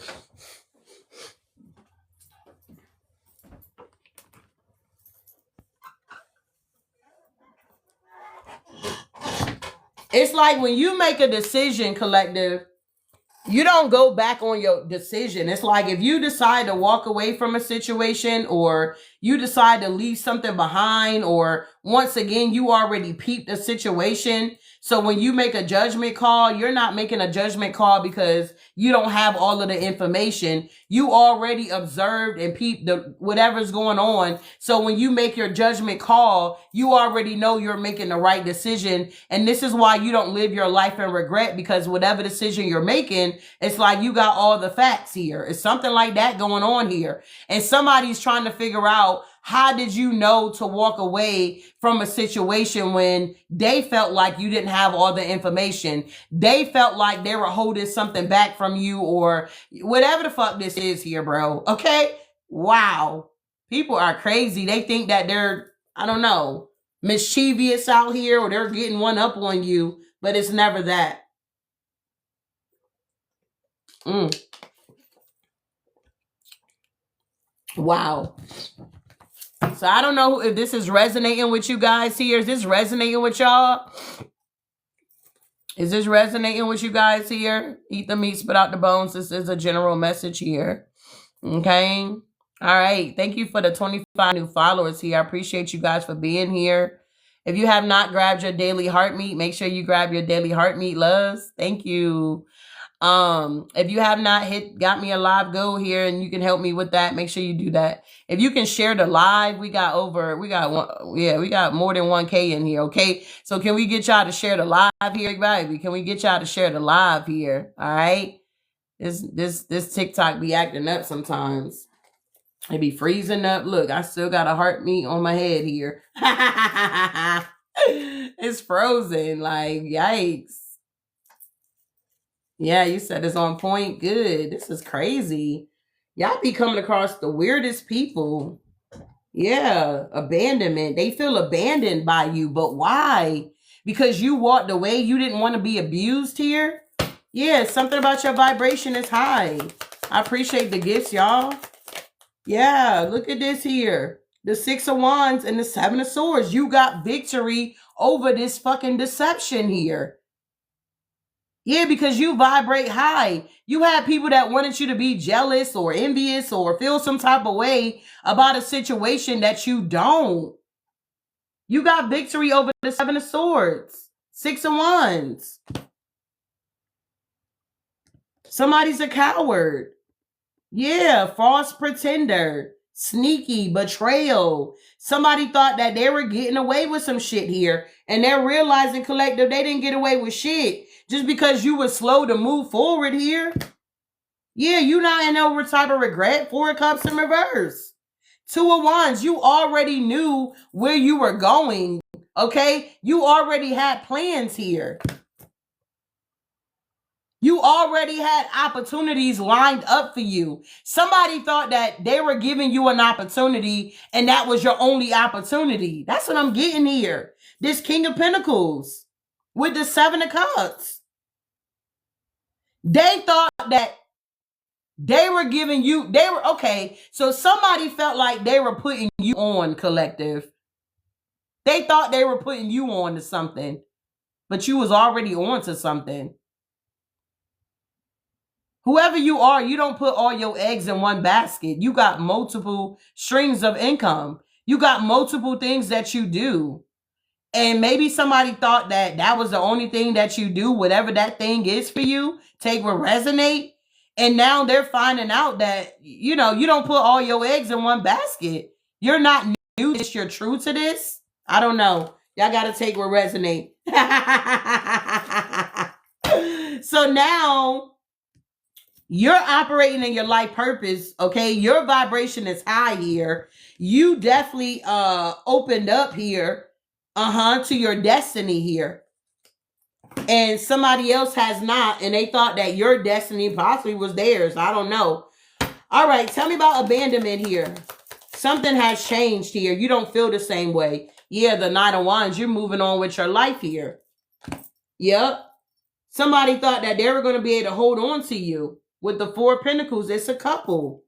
It's like when you make a decision, collective, you don't go back on your decision. It's like if you decide to walk away from a situation or you decide to leave something behind or once again, you already peeped a situation, So when you make a judgment call, you're not making a judgment call because you don't have all of the information. You already observed and peeped whatever's going on. So when you make your judgment call, you already know you're making the right decision. And this is why you don't live your life in regret, because whatever decision you're making, it's like you got all the facts here. It's something like that going on here. And somebody's trying to figure out, how did you know to walk away from a situation when they felt like you didn't have all the information? They felt like they were holding something back from you, or whatever the fuck this is here, bro. Okay? Wow. People are crazy. They think that they're, I don't know, mischievous out here, or they're getting one up on you, but it's never that. Wow. So I don't know if this is resonating with you guys here. Is this resonating with y'all? Is this resonating with you guys here? Eat the meat, spit out the bones. This is a general message here. Okay. All right. Thank you for the 25 new followers here. I appreciate you guys for being here. If you have not grabbed your daily heart meat, make sure you grab your daily heart meat, loves. Thank you. If you have not got me a live goal here and you can help me with that, make sure you do that. If you can share the live, we got more than 1K in here. Okay. So can we get y'all to share the live here, baby? Can we get y'all to share the live here? All right. This TikTok be acting up sometimes. It be freezing up. Look, I still got a heart meat on my head here. It's frozen. Like, yikes. Yeah, you said it's on point. Good. This is crazy. Y'all be coming across the weirdest people. Yeah, abandonment. They feel abandoned by you, but why? Because you walked away. You didn't want to be abused here. Yeah, something about your vibration is high. I appreciate the gifts, y'all. Yeah, look at this here. The 6 of Wands and the 7 of Swords. You got victory over this fucking deception here. Yeah, because you vibrate high. You had people that wanted you to be jealous or envious or feel some type of way about a situation that you don't. You got victory over the 7 of Swords, 6 of Wands. Somebody's a coward. Yeah, false pretender, sneaky, betrayal. Somebody thought that they were getting away with some shit here, and they're realizing, collective, they didn't get away with shit. Just because you were slow to move forward here. Yeah, you not in no type of regret. 4 of Cups in reverse. 2 of Wands. You already knew where you were going. Okay? You already had plans here. You already had opportunities lined up for you. Somebody thought that they were giving you an opportunity and that was your only opportunity. That's what I'm getting here. This King of Pentacles with the 7 of Cups. They thought that they were giving you, okay, so somebody felt like they were putting you on, collective. They thought they were putting you on to something, but you was already on to something. Whoever you are, you don't put all your eggs in one basket. You got multiple streams of income. You got multiple things that you do. And maybe somebody thought that that was the only thing that you do, whatever that thing is for you, take will resonate. And now they're finding out that, you know, you don't put all your eggs in one basket. You're not new to this. You're true to this. I don't know. Y'all got to take what resonate. So now you're operating in your life purpose, okay? Your vibration is high here. You definitely opened up here, to your destiny here. And somebody else has not, and they thought that your destiny possibly was theirs. I don't know. All right, tell me about abandonment here. Something has changed here. You don't feel the same way. Yeah, the 9 of Wands, you're moving on with your life here. Yep. Somebody thought that they were going to be able to hold on to you. With the 4 of Pentacles, it's a couple.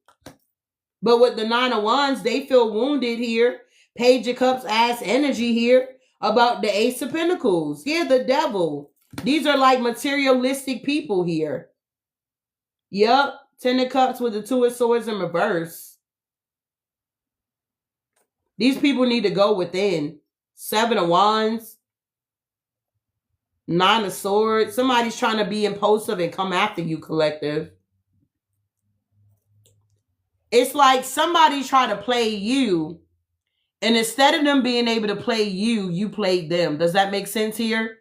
But with the 9 of Wands, they feel wounded here. Page of Cups ass energy here about the Ace of Pentacles. Yeah, the devil. These are like materialistic people here. Yep. 10 of Cups with the 2 of Swords in reverse. These people need to go within. 7 of Wands. Nine of Swords. Somebody's trying to be impulsive and come after you, collective. It's like somebody tried to play you, and instead of them being able to play you, you played them. Does that make sense here?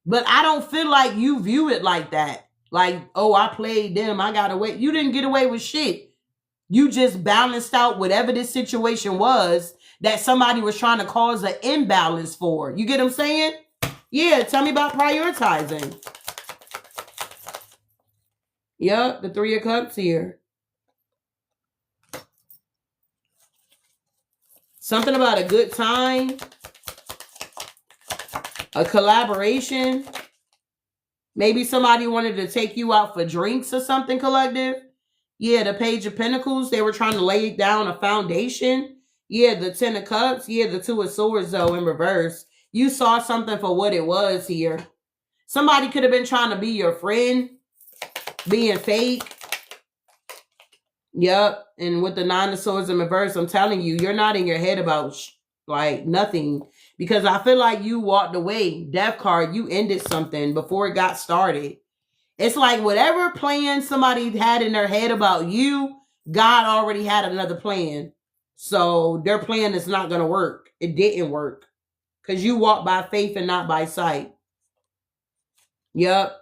But I don't feel like you view it like that. Like, oh, I played them. I got away. You didn't get away with shit. You just balanced out whatever this situation was that somebody was trying to cause an imbalance for. You get what I'm saying? Yeah, tell me about prioritizing. Yep, the Three of Cups here. Something about a good time. A collaboration. Maybe somebody wanted to take you out for drinks or something, collective. Yeah, the Page of Pentacles. They were trying to lay down a foundation. Yeah, the Ten of Cups. Yeah, the Two of Swords, though, in reverse. You saw something for what it was here. Somebody could have been trying to be your friend. Being fake. Yep. And with the Nine of Swords in reverse, I'm telling you, you're not in your head about like nothing. Because I feel like you walked away. Death card, you ended something before it got started. It's like whatever plan somebody had in their head about you, God already had another plan. So their plan is not going to work. It didn't work. Because you walk by faith and not by sight. Yep.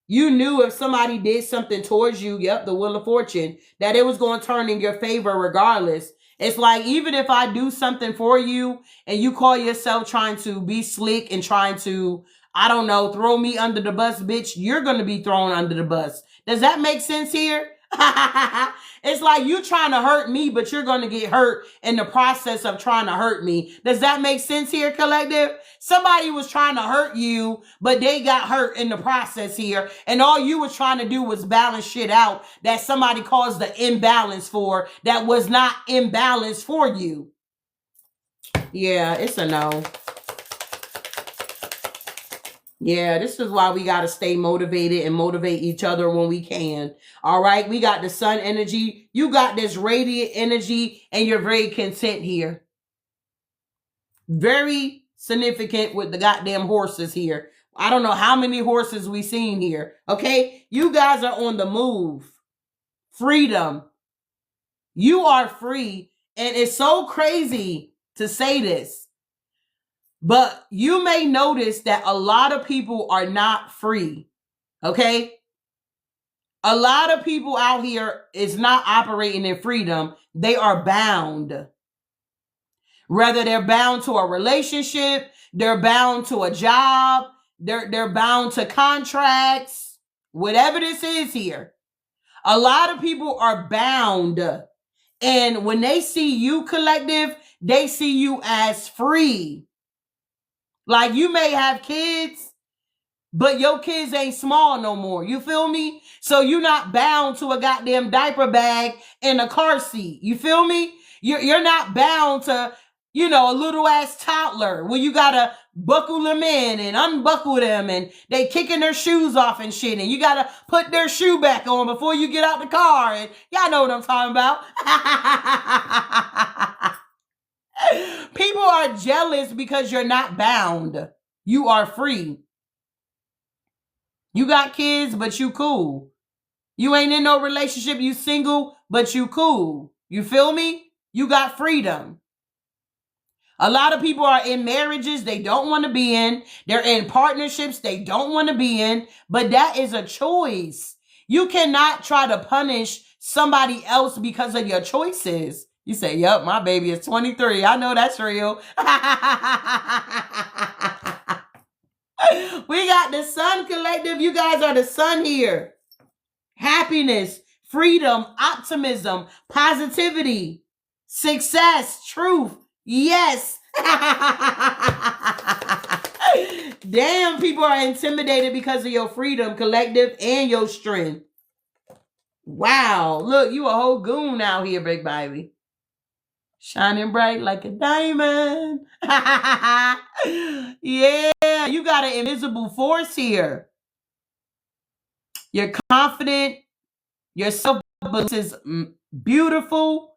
You knew if somebody did something towards you, yep, the Wheel of Fortune, that it was going to turn in your favor regardless. It's like, even if I do something for you and you call yourself trying to be slick and trying to, I don't know, throw me under the bus, bitch, you're going to be thrown under the bus. Does that make sense here? It's like you trying to hurt me, but you're going to get hurt in the process of trying to hurt me. Does that make sense here, collective? Somebody was trying to hurt you, but they got hurt in the process here. And all you was trying to do was balance shit out that somebody caused the imbalance for that was not imbalanced for you. Yeah, it's a no. Yeah, this is why we got to stay motivated and motivate each other when we can. All right, we got the sun energy. You got this radiant energy and you're very content here. Very significant with the goddamn horses here. I don't know how many horses we seen here. Okay, you guys are on the move. Freedom. You are free. And it's so crazy to say this. But you may notice that a lot of people are not free. Okay? A lot of people out here is not operating in freedom. They are bound. Whether they're bound to a relationship, they're bound to a job, they're bound to contracts, whatever this is here. A lot of people are bound. And when they see you, collective, they see you as free. Like you may have kids, but your kids ain't small no more. You feel me? So you're not bound to a goddamn diaper bag and a car seat. You feel me? You're not bound to, you know, a little ass toddler where you gotta buckle them in and unbuckle them and they kicking their shoes off and shit. And you gotta put their shoe back on before you get out the car. And y'all know what I'm talking about. People are jealous because you're not bound. You are free. You got kids, but you cool. You ain't in no relationship, you single, but you cool. You feel me? You got freedom. A lot of people are in marriages they don't want to be in. They're in partnerships they don't want to be in. But that is a choice. You cannot try to punish somebody else because of your choices. You say, yep, my baby is 23. I know that's real. We got the Sun collective. You guys are the Sun here. Happiness, freedom, optimism, positivity, success, truth. Yes. Damn, people are intimidated because of your freedom, collective, and your strength. Wow. Look, you a whole goon out here, big baby. Shining bright like a diamond. Yeah, you got an invisible force here. You're confident. Your self-belief is beautiful.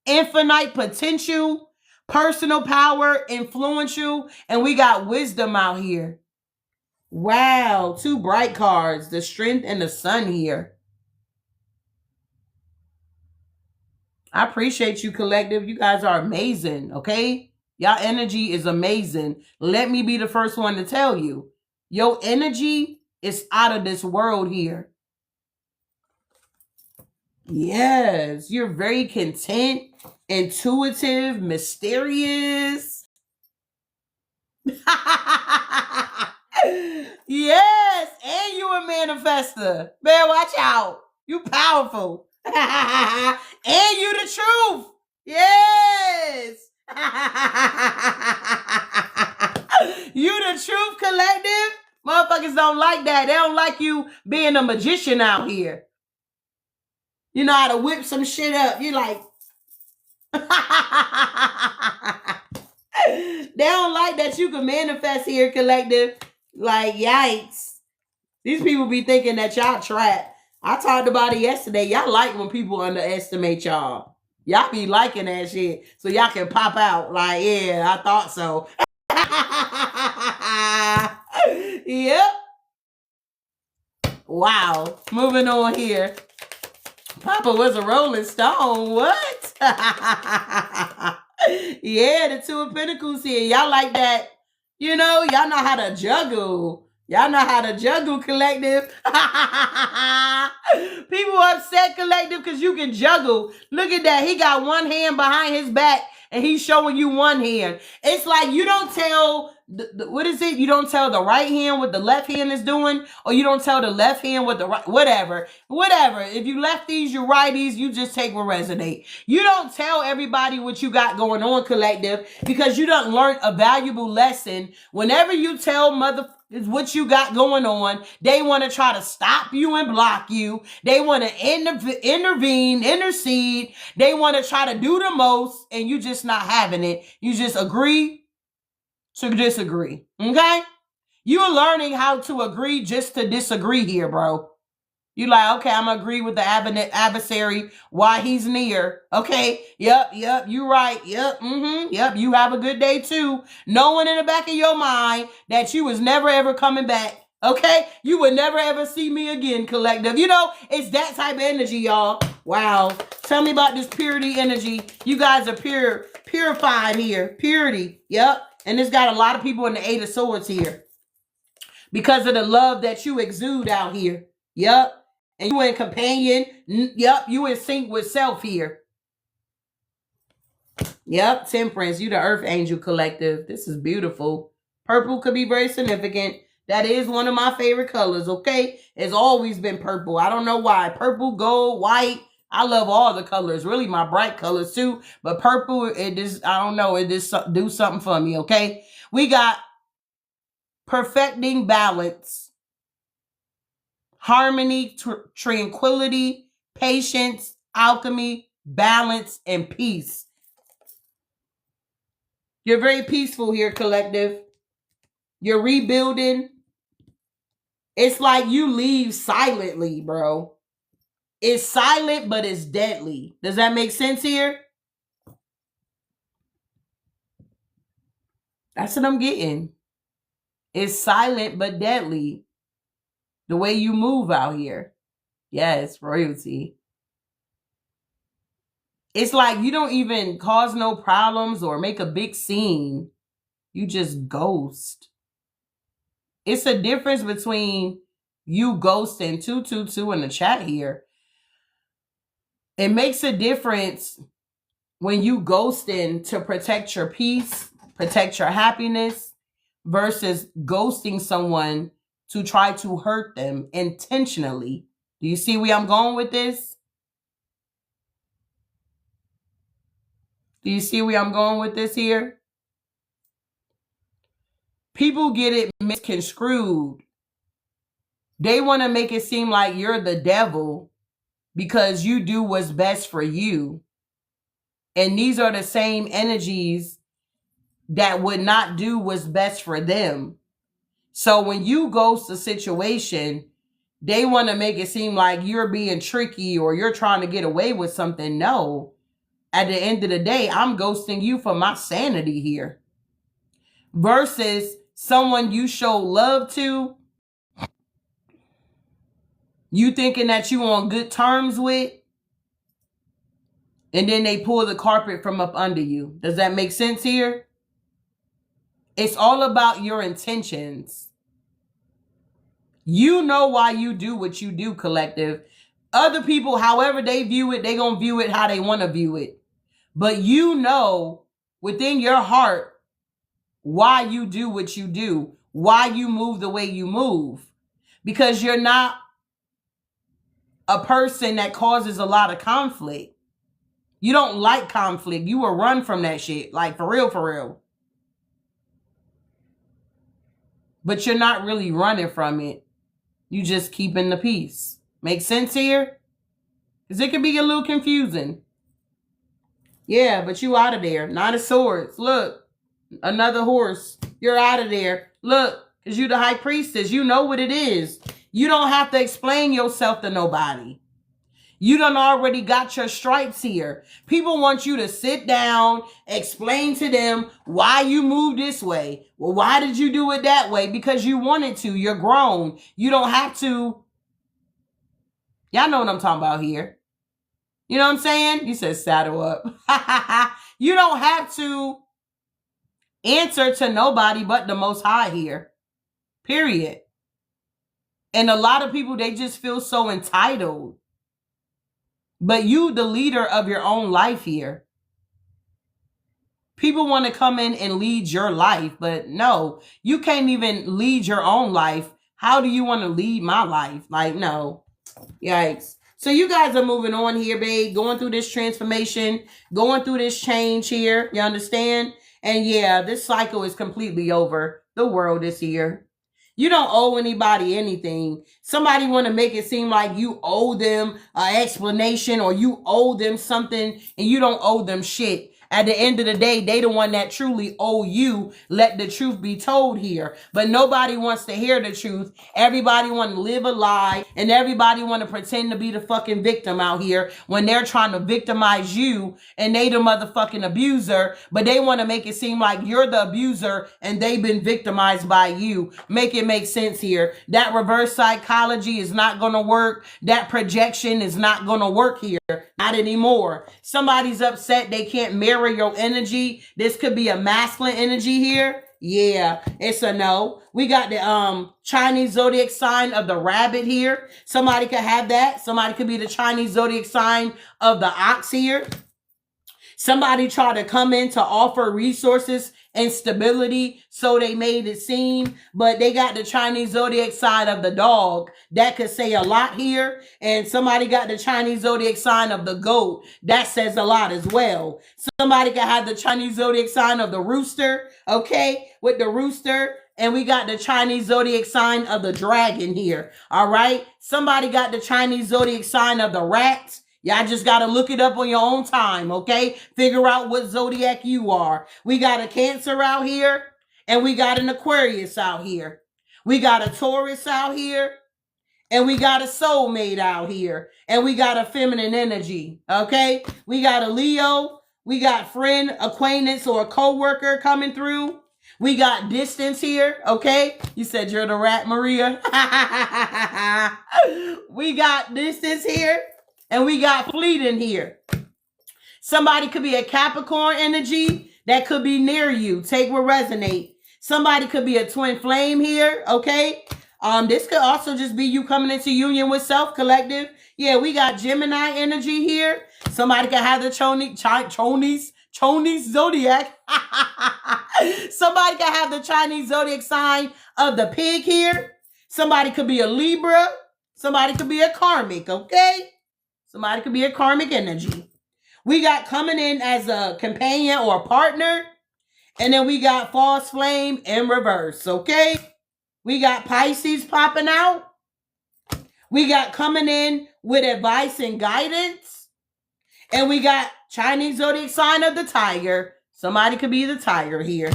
Infinite potential. Personal power. Influential. And we got wisdom out here. Wow, two bright cards, the Strength and the Sun here. I appreciate you, collective. You guys are amazing, okay? Y'all energy is amazing. Let me be the first one to tell you. Your energy is out of this world here. Yes, you're very content, intuitive, mysterious. Yes, and you a manifestor. Man, watch out. You powerful. And you the truth. Yes. You the truth, collective. Motherfuckers don't like that. They don't like you being a magician out here. You know how to whip some shit up. You like... They don't like that you can manifest here, collective. Like, yikes. These people be thinking that y'all trapped. I talked about it yesterday. Y'all like when people underestimate y'all. Y'all be liking that shit. So y'all can pop out. Like, yeah, I thought so. Yep. Wow. Moving on here. Papa was a Rolling Stone. What? Yeah, the Two of Pentacles here. Y'all like that. You know, y'all know how to juggle. Y'all know how to juggle, collective. People upset, collective, because you can juggle. Look at that. He got one hand behind his back and he's showing you one hand. It's like you don't tell... what is it? You don't tell the right hand what the left hand is doing, or you don't tell the left hand what the right, whatever. If you lefties, you righties, you just take what resonate. You don't tell everybody what you got going on, collective, because you done learned a valuable lesson. Whenever you tell motherfuckers what you got going on, they want to try to stop you and block you. They want to intervene, intercede. They want to try to do the most, and you just not having it. You just agree to disagree. Okay? You're learning how to agree just to disagree here, bro. You like, okay, I'm gonna agree with the adversary while he's near. Okay, yep, you right. Yep, yep, you have a good day too. Knowing in the back of your mind that you was never ever coming back. Okay? You would never ever see me again, collective. You know, it's that type of energy, y'all. Wow. Tell me about this purity energy. You guys are purified here. Purity. Yep. And it's got a lot of people in the Eight of Swords here. Because of the love that you exude out here. Yep. And you in companion. Yep. You in sync with self here. Yep. Temperance. You the Earth Angel, collective. This is beautiful. Purple could be very significant. That is one of my favorite colors, okay? It's always been purple. I don't know why. Purple, gold, white. I love all the colors. Really, my bright colors too. But purple, it just, I don't know. It just do something for me, okay? We got perfecting balance, harmony, tranquility, patience, alchemy, balance, and peace. You're very peaceful here, collective. You're rebuilding. It's like you leave silently, bro. It's silent, but it's deadly. Does that make sense here? That's what I'm getting. It's silent, but deadly. The way you move out here. Yes, royalty. It's like you don't even cause no problems or make a big scene. You just ghost. It's a difference between you ghosting 222 in the chat here. It makes a difference when you ghosting to protect your peace, protect your happiness, versus ghosting someone to try to hurt them intentionally. Do you see where I'm going with this? Do you see where I'm going with this here? People get it misconstrued. They want to make it seem like you're the devil because you do what's best for you. And these are the same energies that would not do what's best for them. So when you ghost a situation, they want to make it seem like you're being tricky or you're trying to get away with something. No. At the end of the day, I'm ghosting you for my sanity here. Versus someone you show love to you thinking that you on good terms with, and then they pull the carpet from up under you. Does that make sense here? It's all about your intentions. You know why you do what you do, collective. Other people, however they view it, they gonna view it how they want to view it. But you know within your heart why you do what you do, why you move the way you move. Because you're not a person that causes a lot of conflict. You don't like conflict. You will run from that shit. Like, for real, for real. But you're not really running from it. You just keeping the peace. Make sense here? Because it can be a little confusing. Yeah, but you out of there. Nine of Swords. Look. Another horse. You're out of there. Look. Because you the high priestess. You know what it is. You don't have to explain yourself to nobody. You done already got your stripes here. People want you to sit down, explain to them why you moved this way. Well, why did you do it that way? Because you wanted to. You're grown. You don't have to. Y'all know what I'm talking about here. You know what I'm saying? You said saddle up. You don't have to answer to nobody but the Most High here. Period. And a lot of people, they just feel so entitled. But you, the leader of your own life here. People want to come in and lead your life. But no, you can't even lead your own life. How do you want to lead my life? Like, no. Yikes. So you guys are moving on here, babe. Going through this transformation. Going through this change here. You understand? And yeah, this cycle is completely over. The world is here. You don't owe anybody anything. Somebody want to make it seem like you owe them an explanation or you owe them something, and you don't owe them shit. At the end of the day, they the one that truly owe you. Let the truth be told here. But nobody wants to hear the truth. Everybody want to live a lie, and everybody want to pretend to be the fucking victim out here when they're trying to victimize you, and they the motherfucking abuser, but they want to make it seem like you're the abuser and they've been victimized by you. Make it make sense here. That reverse psychology is not going to work. That projection is not going to work here. Not anymore. Somebody's upset they can't mirror your energy. This could be a masculine energy here. Yeah, it's a no. We got the Chinese zodiac sign of the rabbit here. Somebody could have that. Somebody could be the Chinese zodiac sign of the ox here. Somebody tried to come in to offer resources and stability, so they made it seem, but they got the Chinese zodiac sign of the dog. That could say a lot here. And somebody got the Chinese zodiac sign of the goat. That says a lot as well. Somebody could have the Chinese zodiac sign of the rooster, okay, with the rooster. And we got the Chinese zodiac sign of the dragon here, all right? Somebody got the Chinese zodiac sign of the rat. Y'all just got to look it up on your own time, okay? Figure out what zodiac you are. We got a Cancer out here, and we got an Aquarius out here. We got a Taurus out here, and we got a soulmate out here, and we got a feminine energy, okay? We got a Leo. We got friend, acquaintance, or a co-worker coming through. We got distance here, okay? You said you're the rat, Maria. We got distance here. And we got fleeting here. Somebody could be a Capricorn energy that could be near you. Take what resonate. Somebody could be a twin flame here, okay? This could also just be you coming into union with self, collective. Yeah, we got Gemini energy here. Somebody could have the Chonies zodiac. Somebody could have the Chinese zodiac sign of the pig here. Somebody could be a Libra. Somebody could be a karmic, okay? Somebody could be a karmic energy. We got coming in as a companion or a partner. And then we got false flame in reverse, okay? We got Pisces popping out. We got coming in with advice and guidance. And we got Chinese zodiac sign of the tiger. Somebody could be the tiger here.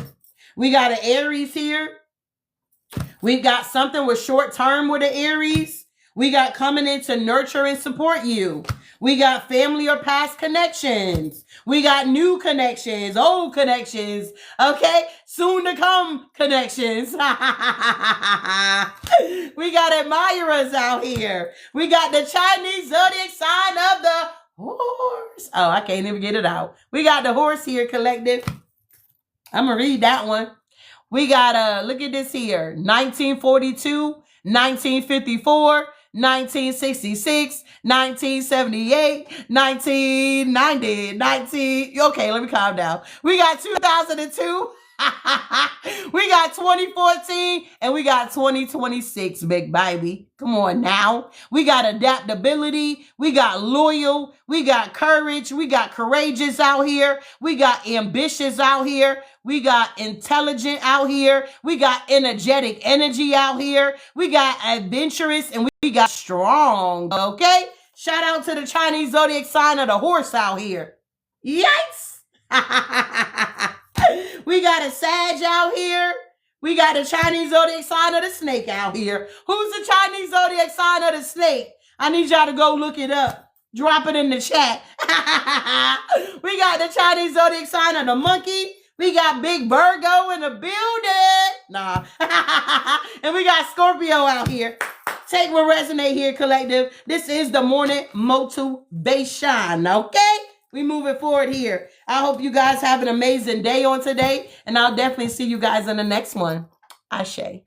We got an Aries here. We've got something with short term with an Aries. We got coming in to nurture and support you. We got family or past connections. We got new connections, old connections, okay? Soon to come connections. We got admirers out here. We got the Chinese zodiac sign of the horse. Oh, I can't even get it out. We got the horse here, collective. I'm going to read that one. We got, look at this here, 1942, 1954, 1966, 1978, 1990, okay, let me calm down. We got 2002, we got 2014, and we got 2026, big baby. Come on now. We got adaptability. We got loyal. We got courage. We got courageous out here. We got ambitious out here. We got intelligent out here. We got energetic energy out here. We got adventurous, and we got strong, okay? Shout out to the Chinese zodiac sign of the horse out here. Yikes! We got a Sag out here. We got the Chinese zodiac sign of the snake out here. Who's the Chinese zodiac sign of the snake? I need y'all to go look it up. Drop it in the chat. We got the Chinese zodiac sign of the monkey. We got Big Virgo in the building. Nah. And we got Scorpio out here. Take what resonate here, collective. This is the morning motivation, okay? We moving forward here. I hope you guys have an amazing day on today, and I'll definitely see you guys in the next one. Ashe.